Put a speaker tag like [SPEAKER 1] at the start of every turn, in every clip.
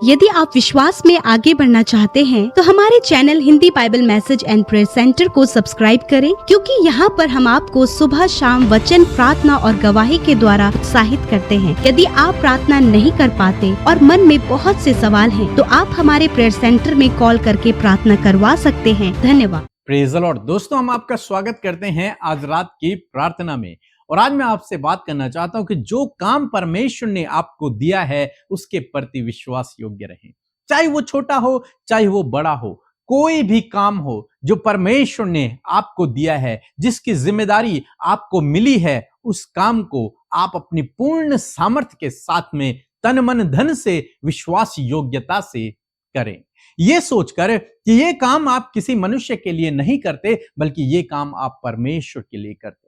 [SPEAKER 1] यदि आप विश्वास में आगे बढ़ना चाहते हैं तो हमारे channel Hindi Bible message and prayer centre को सब्सक्राइब करें, क्योंकि यहाँ पर हम आपको सुबह शाम वचन, प्रार्थना और गवाही के द्वारा उत्साहित करते हैं। यदि आप प्रार्थना नहीं कर पाते और मन में बहुत से सवाल हैं, तो आप हमारे प्रेयर सेंटर में कॉल करके प्रार्थना करवा सकते हैं। धन्यवाद।
[SPEAKER 2] Praise the Lord. दोस्तों, हम आपका स्वागत करते हैं आज रात की प्रार्थना में। और आज मैं आपसे बात करना चाहता हूं कि जो काम परमेश्वर ने आपको दिया है उसके प्रति विश्वास योग्य रहें। चाहे वो छोटा हो, चाहे वो बड़ा हो, कोई भी काम हो जो परमेश्वर ने आपको दिया है, जिसकी जिम्मेदारी आपको मिली है, उस काम को आप अपनी पूर्ण सामर्थ्य के साथ में तन मन धन से विश्वास योग्यता से करें। ये सोचकर कि ये काम आप किसी मनुष्य के लिए नहीं करते, बल्कि ये काम आप परमेश्वर के लिए करते।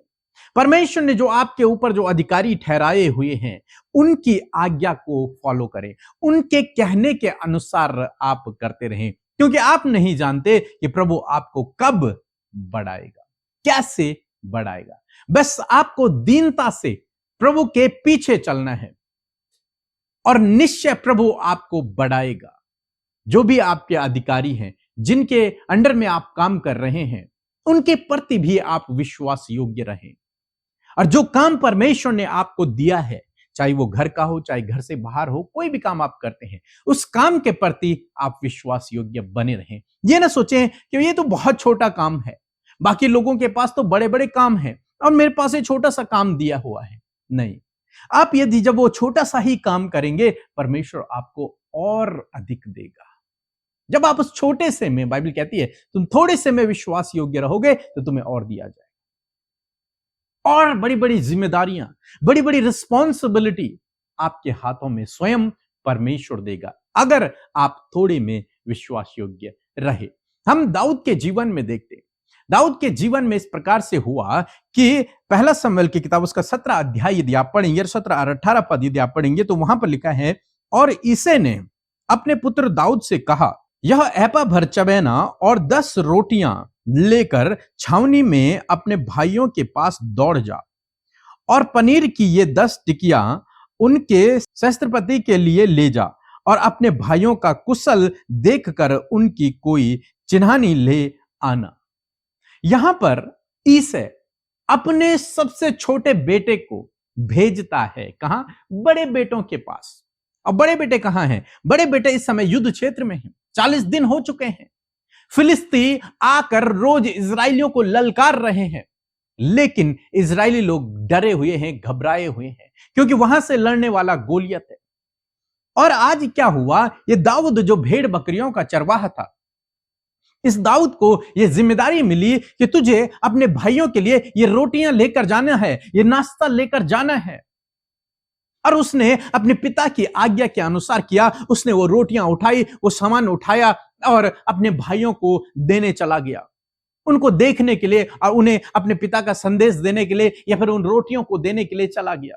[SPEAKER 2] परमेश्वर ने जो आपके ऊपर जो अधिकारी ठहराए हुए हैं, उनकी आज्ञा को फॉलो करें, उनके कहने के अनुसार आप करते रहें, क्योंकि आप नहीं जानते कि प्रभु आपको कब बढ़ाएगा, कैसे बढ़ाएगा। बस आपको दीनता से प्रभु के पीछे चलना है और निश्चय प्रभु आपको बढ़ाएगा। जो भी आपके अधिकारी हैं, जिनके अंडर में आप काम कर रहे हैं, उनके प्रति भी आप विश्वास योग्य रहें। और जो काम परमेश्वर ने आपको दिया है, चाहे वो घर का हो, चाहे घर से बाहर हो, कोई भी काम आप करते हैं, उस काम के प्रति आप विश्वास योग्य बने रहें। ये ना सोचें कि ये तो बहुत छोटा काम है, बाकी लोगों के पास तो बड़े बड़े काम हैं और मेरे पास एक छोटा सा काम दिया हुआ है। नहीं, आप यदि जब वो छोटा सा ही काम करेंगे, परमेश्वर आपको और अधिक देगा। जब आप उस छोटे से में, बाइबल कहती है, तुम थोड़े से में विश्वास योग्य रहोगे तो तुम्हें और दिया जाए। और बड़ी बड़ी जिम्मेदारियां, बड़ी बड़ी रिस्पॉन्सिबिलिटी आपके हाथों में स्वयं परमेश्वर देगा, अगर आप थोड़े में विश्वास योग्य रहे। हम दाऊद के जीवन में देखते हैं, दाऊद के जीवन में इस प्रकार से हुआ कि पहला शमूएल की किताब उसका 17 अध्याय यदि आप पढ़ेंगे, 17 और 18 पद यदि आप पढ़ेंगे, तो वहां पर लिखा है, और इसे ने अपने पुत्र दाऊद से कहा, यह एपा भर चबेना और 10 रोटियां लेकर छावनी में अपने भाइयों के पास दौड़ जा, और पनीर की ये 10 टिकियां उनके सहस्त्रपति के लिए ले जा, और अपने भाइयों का कुशल देखकर उनकी कोई चिन्हानी ले आना। यहां पर ईसे अपने सबसे छोटे बेटे को भेजता है, कहां? बड़े बेटों के पास। अब बड़े बेटे कहां हैं? बड़े बेटे इस समय युद्ध क्षेत्र में हैं। 40 दिन हो चुके हैं। फिलिस्ती आकर रोज इजरायलियों को ललकार रहे हैं, लेकिन इजरायली लोग डरे हुए हैं, घबराए हुए हैं, क्योंकि वहां से लड़ने वाला गोलियत है। और आज क्या हुआ? ये दाऊद जो भेड़ बकरियों का चरवाहा था, इस दाऊद को यह जिम्मेदारी मिली कि तुझे अपने भाइयों के लिए ये रोटियां लेकर जाना है, ये नाश्ता लेकर जाना है। और उसने अपने पिता की आज्ञा के अनुसार किया। उसने वो रोटियां उठाई, वो सामान उठाया और अपने भाइयों को देने चला गया, उनको देखने के लिए और उन्हें अपने पिता का संदेश देने के लिए, या फिर उन रोटियों को देने के लिए चला गया।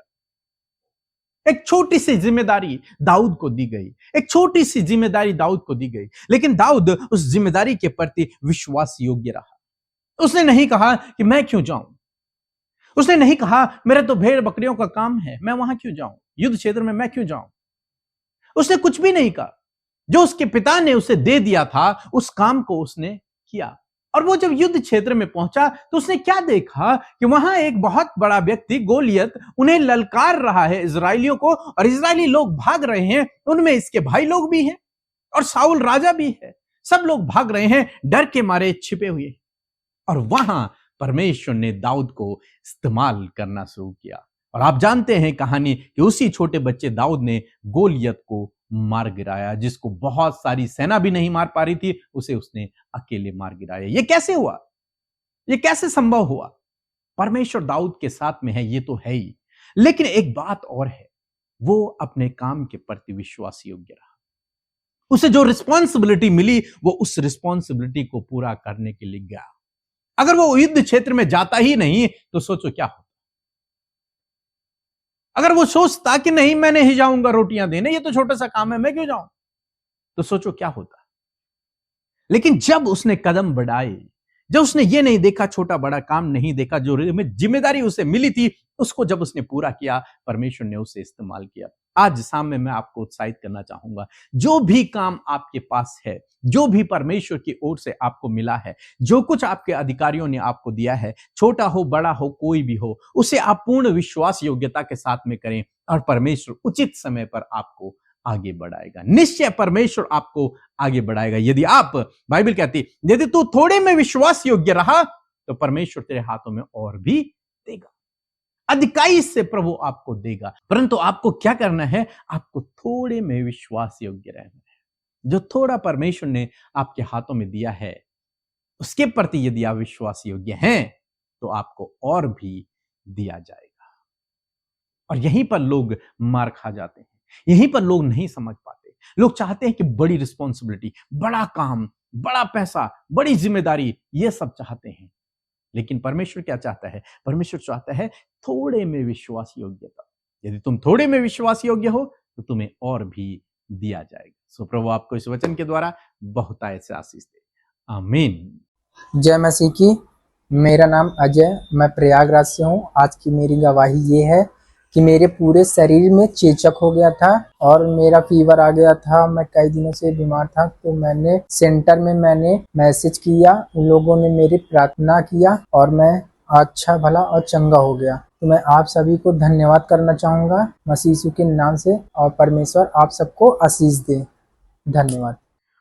[SPEAKER 2] एक छोटी सी जिम्मेदारी दाऊद को दी गई, एक छोटी सी जिम्मेदारी दाऊद को दी गई, लेकिन दाऊद उस जिम्मेदारी के प्रति विश्वास योग्य रहा। उसने नहीं कहा कि मैं क्यों जाऊं, उसने नहीं कहा मेरे तो भेड़ बकरियों का काम है, मैं वहां क्यों जाऊं, युद्ध क्षेत्र में मैं क्यों जाऊं। उसने कुछ भी नहीं कहा। जो उसके पिता ने उसे दे दिया था, उस काम को उसने किया। और वो जब युद्ध क्षेत्र में पहुंचा तो उसने क्या देखा कि वहां एक बहुत बड़ा व्यक्ति गोलियत उन्हें ललकार रहा है, इजरायलियों को, और इजरायली लोग भाग रहे हैं। उनमें इसके भाई लोग भी हैं और साउल राजा भी है। सब लोग भाग रहे हैं, डर के मारे छिपे हुए। और वहां परमेश्वर ने दाऊद को इस्तेमाल करना शुरू किया। और आप जानते हैं कहानी कि उसी छोटे बच्चे दाऊद ने गोलियत को मार गिराया, जिसको बहुत सारी सेना भी नहीं मार पा रही थी, उसे उसने अकेले मार गिराया। ये कैसे हुआ? ये कैसे संभव हुआ? परमेश्वर दाऊद के साथ में है, ये तो है ही, लेकिन एक बात और है, वो अपने काम के प्रति विश्वास योग्य रहा। उसे जो रिस्पॉन्सिबिलिटी मिली, वो उस रिस्पॉन्सिबिलिटी को पूरा करने के लिए गया। अगर वो युद्ध क्षेत्र में जाता ही नहीं तो सोचो क्या होता। अगर वो सोचता कि नहीं मैं नहीं जाऊंगा रोटियां देने, ये तो छोटा सा काम है, मैं क्यों जाऊं, तो सोचो क्या होता। लेकिन जब उसने कदम बढ़ाए, जब उसने ये नहीं देखा, छोटा बड़ा काम नहीं देखा, जो जिम्मेदारी उसे मिली थी उसको जब उसने पूरा किया, परमेश्वर ने उसे इस्तेमाल किया। आज शाम में मैं आपको उत्साहित करना चाहूंगा, जो भी काम आपके पास है, जो भी परमेश्वर की ओर से आपको मिला है, जो कुछ आपके अधिकारियों ने आपको दिया है, छोटा हो बड़ा हो कोई भी हो, उसे आप पूर्ण विश्वास योग्यता के साथ में करें और परमेश्वर उचित समय पर आपको आगे बढ़ाएगा। निश्चय परमेश्वर आपको आगे बढ़ाएगा। यदि आप, बाइबल कहती है, यदि तू थोड़े में विश्वास योग्य रहा तो परमेश्वर तेरे हाथों में और भी देगा, अधिकाई से प्रभु आपको देगा। परंतु आपको क्या करना है? आपको थोड़े में विश्वास योग्य रहना है। जो थोड़ा परमेश्वर ने आपके हाथों में दिया है, उसके प्रति यदि आप विश्वास योग्य हैं तो आपको और भी दिया जाएगा। और यहीं पर लोग मार खा जाते हैं, यहीं पर लोग नहीं समझ पाते। लोग चाहते हैं कि बड़ी रिस्पॉन्सिबिलिटी, बड़ा काम, बड़ा पैसा, बड़ी जिम्मेदारी, ये सब चाहते हैं। लेकिन परमेश्वर क्या चाहता है? परमेश्वर चाहता है थोड़े में विश्वास योग्यता। यदि तुम थोड़े में विश्वास योग्य हो तो तुम्हें और भी दिया जाएगा। सो प्रभु आपको इस वचन के द्वारा बहुत ऐसे आशीष दे। आमीन।
[SPEAKER 3] जय मसीह की। मेरा नाम अजय, मैं प्रयागराज से हूँ। आज की मेरी गवाही ये है कि मेरे पूरे शरीर में चेचक हो गया था और मेरा फीवर आ गया था। मैं कई दिनों से बीमार था, तो मैंने सेंटर में मैसेज किया, उन लोगों ने मेरी प्रार्थना किया और मैं अच्छा भला और चंगा हो गया। तो मैं आप सभी को धन्यवाद करना चाहूँगा मसीह यीशु के नाम से, और परमेश्वर आप सबको आशीष दे। धन्यवाद।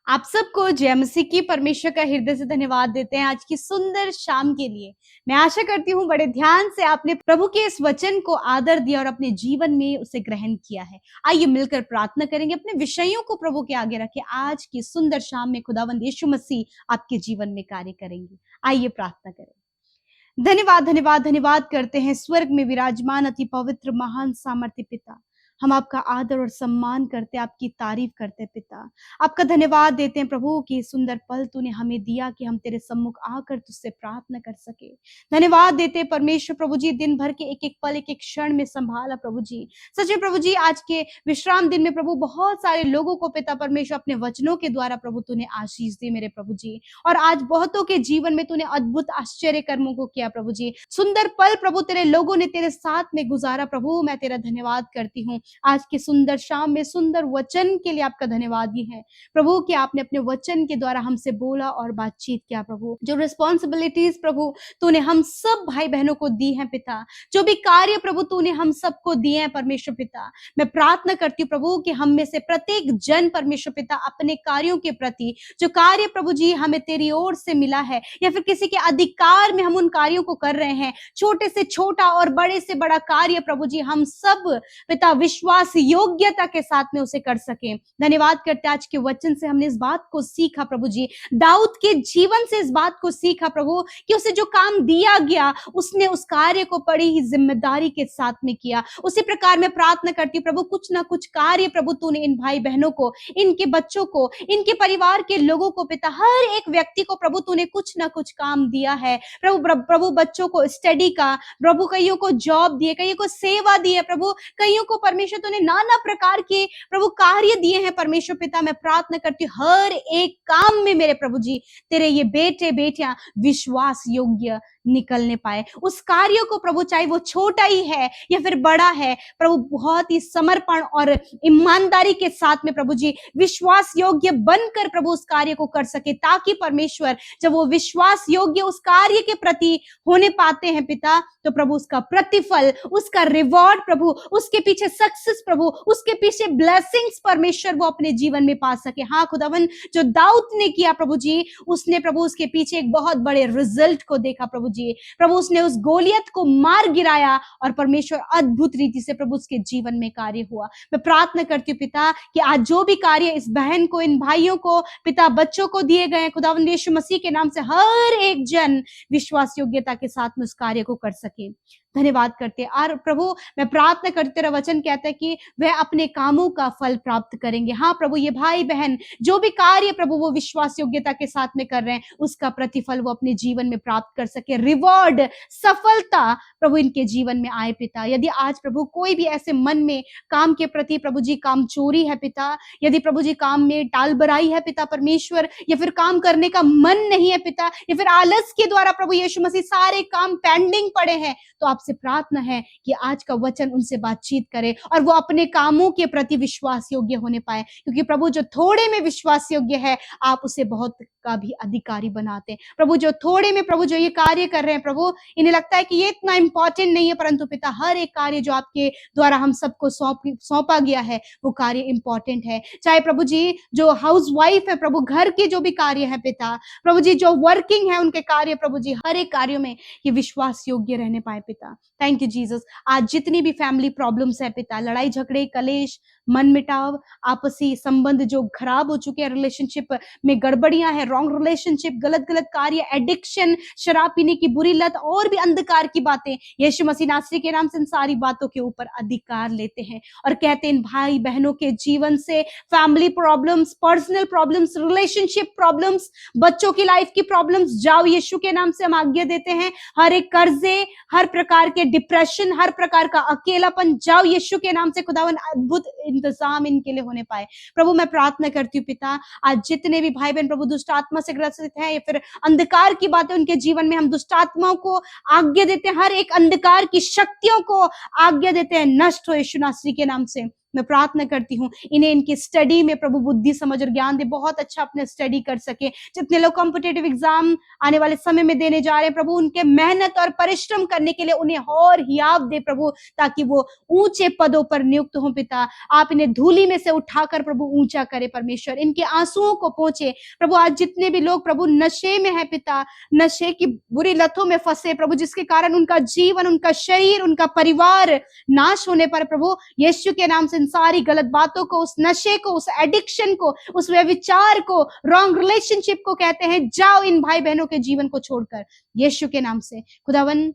[SPEAKER 1] आप सबको जय मसीह की। परमेश्वर का हृदय से धन्यवाद देते हैं आज की सुंदर शाम के लिए। मैं आशा करती हूँ बड़े ध्यान से आपने प्रभु के इस वचन को आदर दिया और अपने जीवन में उसे ग्रहण किया है। आइए मिलकर प्रार्थना करेंगे, अपने विषयों को प्रभु के आगे रखें। आज की सुंदर शाम में खुदावंद यीशु मसीह आपके जीवन में कार्य करेंगे। आइए प्रार्थना करें। धन्यवाद धन्यवाद धन्यवाद करते हैं स्वर्ग में विराजमान अति पवित्र महान सामर्थ्य पिता। हम आपका आदर और सम्मान करते, आपकी तारीफ करते पिता। आपका धन्यवाद देते हैं प्रभु कि सुंदर पल तूने हमें दिया कि हम तेरे सम्मुख आकर तुझसे प्रार्थना कर सके। धन्यवाद देते हैं परमेश्वर प्रभु जी, दिन भर के एक एक पल, एक एक क्षण में संभाला प्रभु जी। सच में प्रभु जी, आज के विश्राम दिन में प्रभु बहुत सारे लोगों को पिता परमेश्वर अपने वचनों के द्वारा प्रभु तूने आशीष दी मेरे प्रभु जी। और आज बहुतों के जीवन में तूने अद्भुत आश्चर्य कर्मों को किया प्रभु जी। सुंदर पल प्रभु तेरे लोगों ने तेरे साथ में गुजारा प्रभु। मैं तेरा धन्यवाद करती हूँ आज की सुंदर शाम में, सुंदर वचन के लिए आपका धन्यवाद ही है प्रभु कि आपने अपने वचन के द्वारा हमसे बोला और बातचीत किया प्रभु। जो रिस्पॉन्सिबिलिटीज प्रभु तूने हम सब भाई बहनों को दी हैं पिता, जो भी कार्य प्रभु तूने हम सबको दिए हैं परमेश्वर पिता, मैं प्रार्थना करती हूँ प्रभु कि हम में से प्रत्येक जन परमेश्वर पिता अपने कार्यों के प्रति, जो कार्य प्रभु जी हमें तेरी ओर से मिला है या फिर किसी के अधिकार में हम उन कार्यों को कर रहे हैं, छोटे से छोटा और बड़े से बड़ा कार्य प्रभु जी हम सब पिता विश्वास योग्यता के साथ में उसे कर सके। धन्यवाद करते आज के वचन से हमने इस बात को सीखा प्रभु जी, दाऊद के जीवन से इस बात को सीखा प्रभु कि उसे जो काम दिया गया उसने उस कार्य को बड़ी ही जिम्मेदारी के साथ में किया। उसी प्रकार मैं प्रार्थना करती हूँ प्रभु कुछ ना कुछ कार्य प्रभु तूने इन भाई बहनों को, इनके बच्चों को, इनके परिवार के लोगों को पिता, हर एक व्यक्ति को प्रभु तूने कुछ ना कुछ काम दिया है प्रभु बच्चों को स्टडी का प्रभु, कईयों को जॉब दिए, कईयों को सेवा दी है प्रभु, कईयों को परमेश्वर तूने नाना प्रकार के प्रभु कार्य दिए हैं परमेश्वर पिता। मैं प्रार्थना करती हूँ हर एक काम में मेरे प्रभु जी तेरे ये बेटे बेटियां विश्वास योग्य निकलने पाए। उस कार्य को प्रभु चाहे वो छोटा ही है या फिर बड़ा है प्रभु, बहुत ही समर्पण और ईमानदारी के साथ में प्रभु जी विश्वास योग्य बनकर प्रभु उस कार्य को कर सके, ताकि परमेश्वर जब वो विश्वास योग्य उस कार्य के प्रति होने पाते हैं पिता, तो प्रभु उसका प्रतिफल, उसका रिवॉर्ड प्रभु, उसके पीछे सक्सेस प्रभु, उसके पीछे ब्लेसिंग्स परमेश्वर वो अपने जीवन में पा सके। हाँ खुदावन, जो दाऊद ने किया प्रभु जी, उसने प्रभु उसके पीछे एक बहुत बड़े रिजल्ट को देखा प्रभु जी। प्रभु उसने उस गोलियत को मार गिराया और परमेश्वर अद्भुत रीति से प्रभु उसके जीवन में कार्य हुआ। मैं प्रार्थना करती हूँ पिता कि आज जो भी कार्य इस बहन को, इन भाइयों को पिता, बच्चों को दिए गए खुदावंद यीशु मसीह के नाम से हर एक जन विश्वास योग्यता के साथ में उस कार्य को कर सके। धन्यवाद करते और प्रभु मैं प्रार्थना करते, तेरा वचन कहता है कि वह अपने कामों का फल प्राप्त करेंगे। हाँ प्रभु, ये भाई बहन जो भी कार्य प्रभु वो विश्वास योग्यता के साथ में कर रहे हैं, उसका प्रतिफल वो अपने जीवन में प्राप्त कर सके, रिवॉर्ड, सफलता प्रभु इनके जीवन में आए पिता। यदि आज प्रभु कोई भी ऐसे मन में काम के प्रति प्रभु जी काम चोरी है पिता, यदि प्रभु जी काम में टाल बराई है पिता परमेश्वर, या फिर काम करने का मन नहीं है पिता, या फिर आलस के द्वारा प्रभु यीशु मसीह सारे काम पेंडिंग पड़े हैं, तो आप आपसे प्रार्थना है कि आज का वचन उनसे बातचीत करे और वो अपने कामों के प्रति विश्वास योग्य होने पाए, क्योंकि प्रभु जो थोड़े में विश्वास योग्य है आप उसे बहुत का भी अधिकारी बनाते हैं। प्रभु जो थोड़े में प्रभु जो ये कार्य कर रहे हैं प्रभु, इन्हें लगता है कि ये इतना इंपॉर्टेंट नहीं है, परंतु पिता हर एक कार्य जो आपके द्वारा हम सबको सौंपा गया है वो कार्य इंपॉर्टेंट है। चाहे प्रभु जी जो हाउस वाइफ है प्रभु, घर के जो भी कार्य है पिता, प्रभु जी जो वर्किंग है उनके कार्य प्रभु जी, हर एक कार्यों में ये विश्वास योग्य रहने पाए पिता। Thank you Jesus. आज जितनी भी फैमिली प्रॉब्लम्स है पिता, लड़ाई झगड़े कलेश मन मिटाव आपसी संबंध जो खराब हो चुके हैं, रिलेशनशिप में गड़बड़ियां हैं, रॉन्ग रिलेशनशिप, गलत गलत कार्य, एडिक्शन, शराब पीने की बुरी लत और भी अंधकार की बातें, यीशु मसीह नासरी के नाम से इन सारी बातों के ऊपर अधिकार लेते हैं और कहते हैं इन भाई बहनों के जीवन से family problems, personal problems, relationship problems, बच्चों की लाइफ की प्रॉब्लम्स जाओ यीशु के नाम से हम आज्ञा देते हैं। हर एक कर्जे, हर प्रकार के डिप्रेशन, हर प्रकार का अकेलापन जाओ यीशु के नाम से खुदावन अद्भुत इंतजाम इनके लिए होने पाए। प्रभु मैं प्रार्थना करती हूँ पिता, आज जितने भी भाई बहन प्रभु दुष्ट आत्मा से ग्रसित हैं या फिर अंधकार की बातें उनके जीवन में, हम दुष्ट आत्माओं को आज्ञा देते हैं, हर एक अंधकार की शक्तियों को आज्ञा देते हैं नष्ट हो यीशु नासरी के नाम से। मैं प्रार्थना करती हूँ इन्हें इनकी स्टडी में प्रभु बुद्धि समझ और ज्ञान दे, बहुत अच्छा अपने स्टडी कर सके। जितने लोग कॉम्पिटिटिव एग्जाम आने वाले समय में देने जा रहे हैं प्रभु, उनके मेहनत और परिश्रम करने के लिए उन्हें और हियाव दे प्रभु, ताकि वो ऊंचे पदों पर नियुक्त हो पिता। आप इन्हें धूली में से उठाकर प्रभु ऊंचा करे परमेश्वर, इनके आंसुओं को पहुंचे प्रभु। आज जितने भी लोग प्रभु नशे में है पिता, नशे की बुरी लतों में फंसे प्रभु, जिसके कारण उनका जीवन, उनका शरीर, उनका परिवार नाश होने पर प्रभु यीशु के नाम से सारी गलत बातों को, उस नशे को, उस एडिक्शन को, उस व्यभिचार को, रॉन्ग रिलेशनशिप को कहते हैं जाओ इन भाई बहनों के जीवन को छोड़कर यीशु के नाम से। खुदावन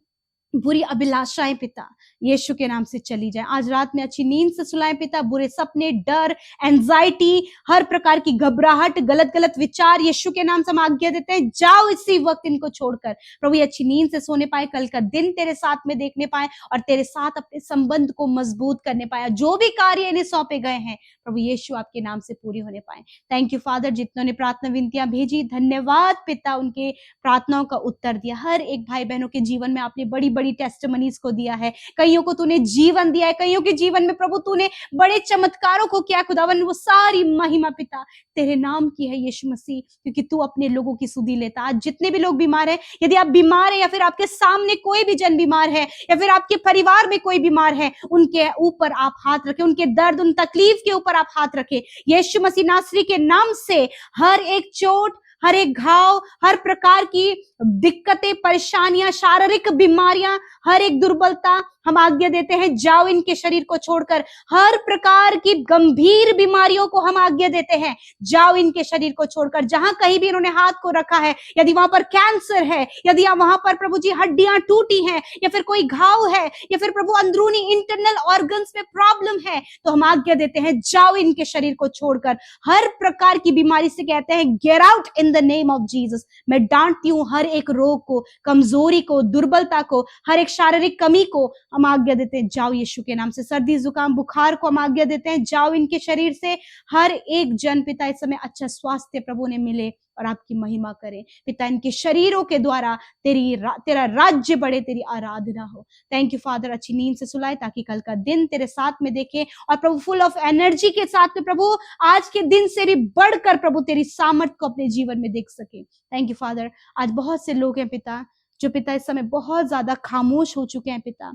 [SPEAKER 1] बुरी अभिलाषाएं पिता यीशु के नाम से चली जाए। आज रात में अच्छी नींद से सुलाएं पिता। बुरे सपने, डर, एंजाइटी, हर प्रकार की घबराहट, गलत गलत विचार यीशु के नाम से हम आज्ञा देते हैं जाओ इसी वक्त इनको छोड़कर प्रभु ये अच्छी नींद से सोने पाए, कल का दिन तेरे साथ में देखने पाए और तेरे साथ अपने संबंध को मजबूत करने पाए। जो भी कार्य इन्हें सौंपे गए हैं प्रभु यीशु आपके नाम से पूरी होने पाए। थैंक यू फादर, जितनों ने प्रार्थना विनतियां भेजी धन्यवाद पिता, उनके प्रार्थनाओं का उत्तर दिया। हर एक भाई बहनों के जीवन में आपने बड़ी बड़ी टेस्टिमनीज को दिया है, कईयों को तूने जीवन दिया है, कईयों के जीवन में प्रभु तूने बड़े चमत्कारों को किया। खुदावन वो सारी महिमा पिता तेरे नाम की है यीशु मसीह, क्योंकि तू अपने लोगों की सुधि लेता। आज जितने भी लोग बीमार हैं, यदि आप बीमार हैं या फिर आपके सामने कोई भी जन बीमार है या फिर आपके परिवार में कोई बीमार है, उनके ऊपर आप हाथ रखें, उनके दर्द, उन तकलीफ के ऊपर आप हाथ रखें यीशु मसीह नासरी के नाम से। हर एक चोट, हर एक घाव, हर प्रकार की दिक्कतें, परेशानियां, शारीरिक बीमारियां, हर एक दुर्बलता हम आज्ञा देते हैं जाओ इनके शरीर को छोड़कर। हर प्रकार की गंभीर बीमारियों को हम आज्ञा देते हैं जाओ इनके शरीर को छोड़कर। जहां कहीं भी इन्होंने हाथ को रखा है, यदि वहां पर कैंसर है, यदि वहां पर प्रभु जी हड्डियां टूटी हैं या फिर कोई घाव है या फिर प्रभु अंदरूनी इंटरनल ऑर्गन्स में प्रॉब्लम है, तो हम आज्ञा देते हैं जाओ इनके शरीर को छोड़कर। हर प्रकार की बीमारी से कहते हैं get out in the name of Jesus. मैं डांटती हूं हर एक रोग को, कमजोरी को, दुर्बलता को, हर एक शारीरिक कमी को हम आज्ञा देते हैं जाओ यीशु के नाम से। सर्दी, जुकाम, बुखार को हम आज्ञा देते हैं जाओ इनके शरीर से। हर एक जन पिता इस समय अच्छा स्वास्थ्य प्रभु ने मिले और आपकी महिमा करें पिता। इनके शरीरों के द्वारा तेरा राज्य बढ़े, तेरी आराधना हो। थैंक यू फादर, अच्छी नींद से सुलाए ताकि कल का दिन तेरे साथ में देखें और प्रभु फुल ऑफ एनर्जी के साथ में प्रभु आज के दिन से भी बढ़कर प्रभु तेरी सामर्थ को अपने जीवन में देख सके। Thank you father. आज बहुत से लोग हैं पिता जो पिता इस समय बहुत ज्यादा खामोश हो चुके हैं पिता।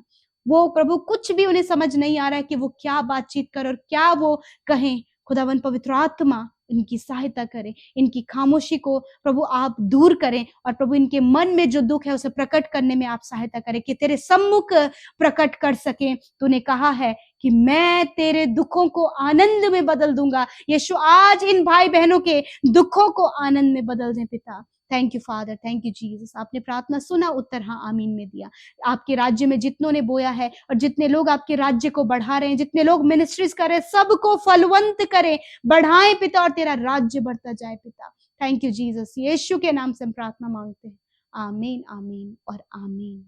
[SPEAKER 1] वो प्रभु कुछ भी उन्हें समझ नहीं आ रहा है कि वो क्या बातचीत कर और क्या वो कहें। खुदावन पवित्र आत्मा इनकी सहायता करें, इनकी खामोशी को प्रभु आप दूर करें और प्रभु इनके मन में जो दुख है उसे प्रकट करने में आप सहायता करें कि तेरे सम्मुख प्रकट कर सकें। तूने कहा है कि मैं तेरे दुखों को आनंद में बदल दूंगा। यीशु आज इन भाई बहनों के दुखों को आनंद में बदल दें पिता। Thank you father, thank you Jesus. आपने प्रार्थना सुना, उत्तर हाँ आमीन में दिया। आपके राज्य में जितनों ने बोया है और जितने लोग आपके राज्य को बढ़ा रहे हैं, जितने लोग मिनिस्ट्रीज कर रहे हैं, सबको फलवंत करें, बढ़ाएं पिता और तेरा राज्य बढ़ता जाए पिता। Thank you Jesus. यीशु के नाम से हम प्रार्थना मांगते हैं, आमीन, आमीन और आमीन।